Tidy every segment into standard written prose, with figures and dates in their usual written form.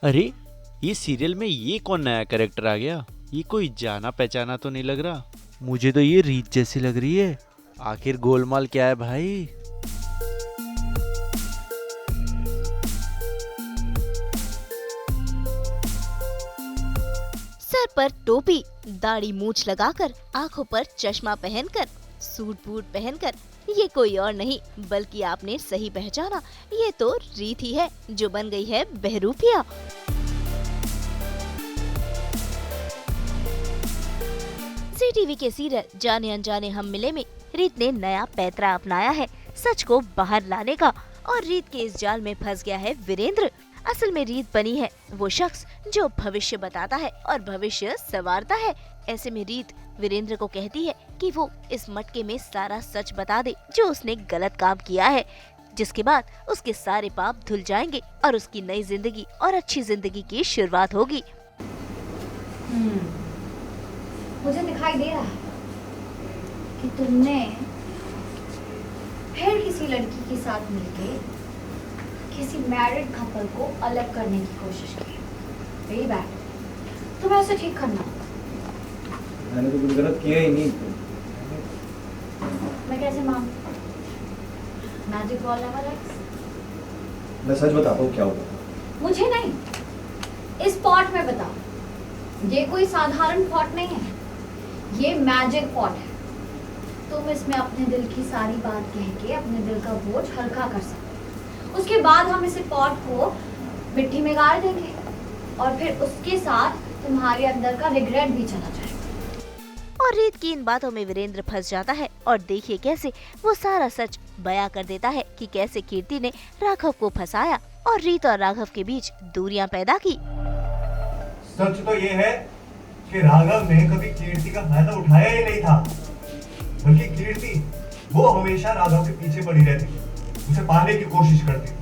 अरे, ये सीरियल में ये कौन नया कैरेक्टर आ गया? ये कोई जाना पहचाना तो नहीं लग रहा। मुझे तो ये रीत जैसी लग रही है। आखिर गोलमाल क्या है भाई? सर पर टोपी, दाढ़ी मूछ लगाकर, आंखों पर चश्मा पहनकर, सूट बूट पहनकर, ये कोई और नहीं बल्कि आपने सही पहचाना, ये तो रीत ही है जो बन गई है बहरूपिया। सी टीवी के सीरियल जाने अनजाने हम मिले में रीत ने नया पैतरा अपनाया है सच को बाहर लाने का, और रीत के इस जाल में फंस गया है वीरेंद्र। असल में रीत बनी है वो शख्स जो भविष्य बताता है और भविष्य संवारता है। ऐसे में रीत वीरेंद्र को कहती है कि वो इस मटके में सारा सच बता दे जो उसने गलत काम किया है, जिसके बाद उसके सारे पाप धुल जाएंगे और उसकी नई जिंदगी और अच्छी जिंदगी की शुरुआत होगी। मुझे दिखाई दे रहा है कि तुमने फिर किसी लड़की के साथ मिलके किसी मैरिड कपल को अलग करने की कोशिश की। Very bad. तुम्हें उसे ठीक करना होगा। मैंने तो कुछ गलत किया ही नहीं। मैं कैसे मानूं? Magic ball never works. मैं सच बताता हूँ क्या हुआ। मुझे नहीं, इस पॉट में बताओ। ये कोई साधारण पॉट नहीं है, ये मैजिक पॉट है। तुम इसमें अपने दिल की सारी बात कह के अपने दिल का बोझ हल्का कर सकते हो। उसके बाद हम इस पॉट को मिट्टी में गाड़ देंगे और फिर उसके साथ तुम्हारे अंदर का रिग्रेट भी चला जाएगा। और रीत की इन बातों में वीरेंद्र फंस जाता है और देखिए कैसे वो सारा सच बयां कर देता है कि कैसे कीर्ति ने राघव को फंसाया और रीत और राघव के बीच दूरियां पैदा की। सच तो ये है कि राघव ने कभी कीर्ति का फायदा उठाया ही नहीं था, बल्कि कीर्ति वो हमेशा राघव के पीछे पड़ी रहती थी, उसे पाने की कोशिश करती थी,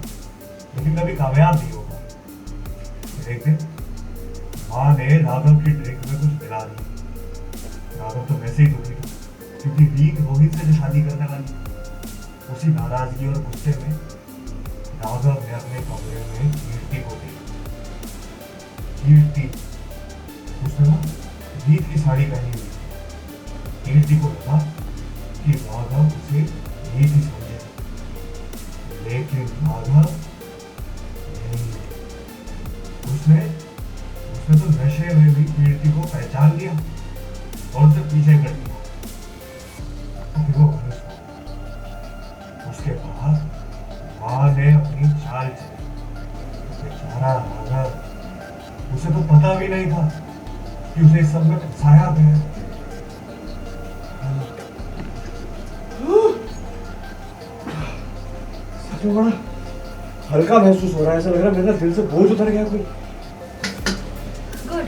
लेकिन कभी कामयाब नहीं होगा। एक दिन माँ ने राघव की ड्रिंक में कुछ मिला दिया। राघव तो वैसे ही दुखी था, क्योंकि रीत रोहित से जो शादी करने वाली। उसी नाराजगी और गुस्से में राघव ने अपने कमरे में कीर्ति को देखा। कीर्ति, उसने ना रीत की साड़ी पहनी हुई थी। कीर्ति को लगा कि राघव उसे रीत ही समझे, लेकिन राघव नहीं। उसने तो नशे में भी कीर्ति को पहचान लिया और उसे पीछे कर दिया। फिर वो घर गया। उसके बाद माँ ने अपनी चाल चली। बेचारा राघव, उसे तो पता भी नहीं था कि उसे इस सब में फंसाया गया। सच में बड़ा हल्का महसूस हो रहा है। ऐसा लग रहा है मेरे दिल से बोझ उतर गया कोई। गुड।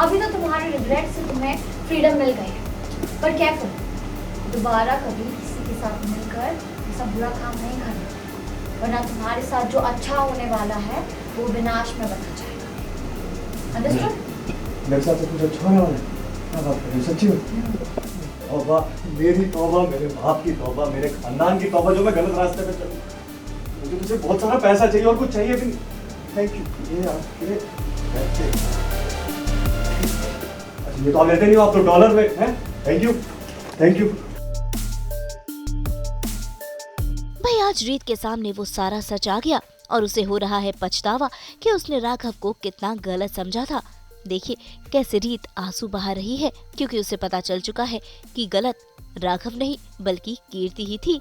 अभी तो तुम्हारे रिग्रेट से तुम्हें फ्रीडम मिल गई है, पर केयरफुल, दोबारा कभी किसी के साथ मिलकर ऐसा बुरा काम नहीं करना, वरना तुम्हारे साथ जो अच्छा होने वाला है वो विनाश में बदल जाएगा। अंडरस्टूड? मेरे साथ कुछ अच्छा होने वाला है? क्या बात कर रही हो? सच्ची में? तौबा, मेरी तौबा, मेरे बाप की तौबा, मेरे खानदान की तौबा जो मैं गलत रास्ते पे चलूं। मुझे तुझे बहुत सारा पैसा चाहिए और कुछ चाहिए भी नहीं। Thank you. ये आपके पैसे। अच्छा, ये तो आप लेते नहीं हो, आप तो डॉलर में हैं। Thank you, thank you. भाई आज रीत के सामने वो सारा सच आ गया और उसे हो रहा है पछतावा कि उसने राघव को कितना गलत समझा था। देखिए कैसे रीत आंसू बहा रही है क्योंकि उसे पता चल चुका है कि गलत राघव नहीं बल्कि कीर्ति ही थी।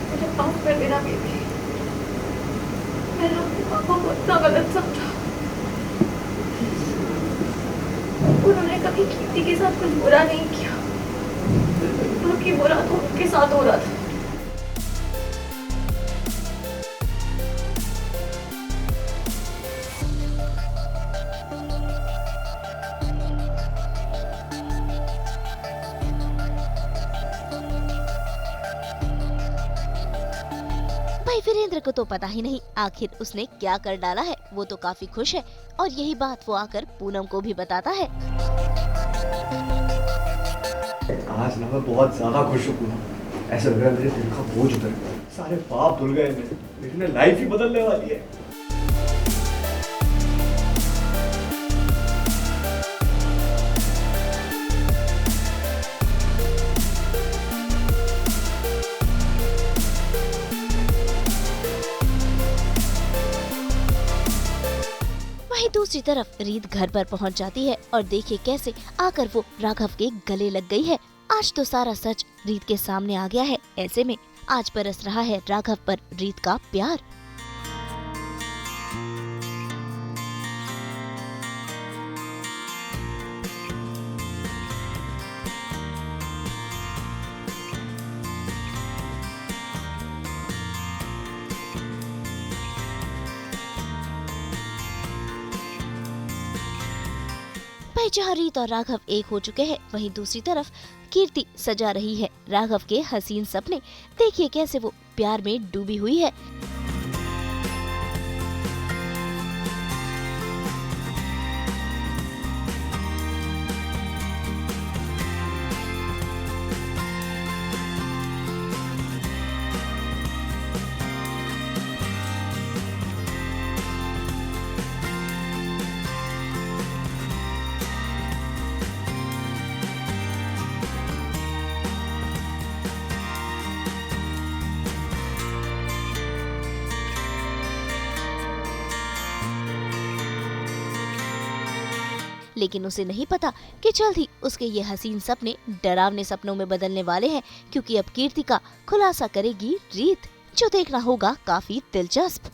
मुझे माफ कर देना बेबी, मैंने अपने पापा को इतना गलत समझा। उन्होंने कभी कीर्ति के साथ कुछ बुरा नहीं किया, बल्कि बुरा तो उनके साथ हो रहा था। भाई वीरेंद्र को तो पता ही नहीं आखिर उसने क्या कर डाला है। वो तो काफी खुश है और यही बात वो आकर पूनम को भी बताता है। आज ना मैं बहुत ज्यादा खुश हूँ। ऐसा लग रहा है मेरे दिल का बोझ उतर गया, सारे पाप धुल गए, मेरी लाइफ ही बदलने वाली है। वहीं दूसरी तरफ रीत घर पर पहुंच जाती है और देखिए कैसे आकर वो राघव के गले लग गई है। आज तो सारा सच रीत के सामने आ गया है। ऐसे में आज बरस रहा है राघव पर रीत का प्यार। भाई जहाँ रीत और राघव एक हो चुके हैं, वहीं दूसरी तरफ कीर्ति सजा रही है राघव के हसीन सपने। देखिए कैसे वो प्यार में डूबी हुई है। लेकिन उसे नहीं पता कि जल्द ही उसके ये हसीन सपने डरावने सपनों में बदलने वाले हैं, क्योंकि अब कीर्ति का खुलासा करेगी रीत, जो देखना होगा काफी दिलचस्प।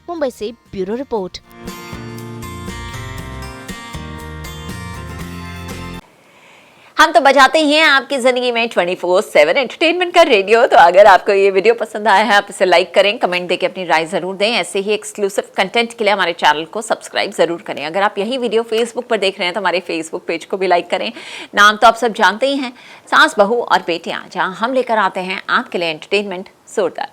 मुंबई से ब्यूरो रिपोर्ट। हम तो बजाते ही हैं आपकी जिंदगी में 24/7 एंटरटेनमेंट का रेडियो। तो अगर आपको ये वीडियो पसंद आया है, आप इसे लाइक करें, कमेंट देके अपनी राय जरूर दें। ऐसे ही एक्सक्लूसिव कंटेंट के लिए हमारे चैनल को सब्सक्राइब जरूर करें। अगर आप यही वीडियो फेसबुक पर देख रहे हैं तो हमारे फेसबुक पेज को भी लाइक करें। नाम तो आप सब जानते ही हैं, सास बहू और बेटियां, जहां हम लेकर आते हैं आपके लिए एंटरटेनमेंट जोरदार।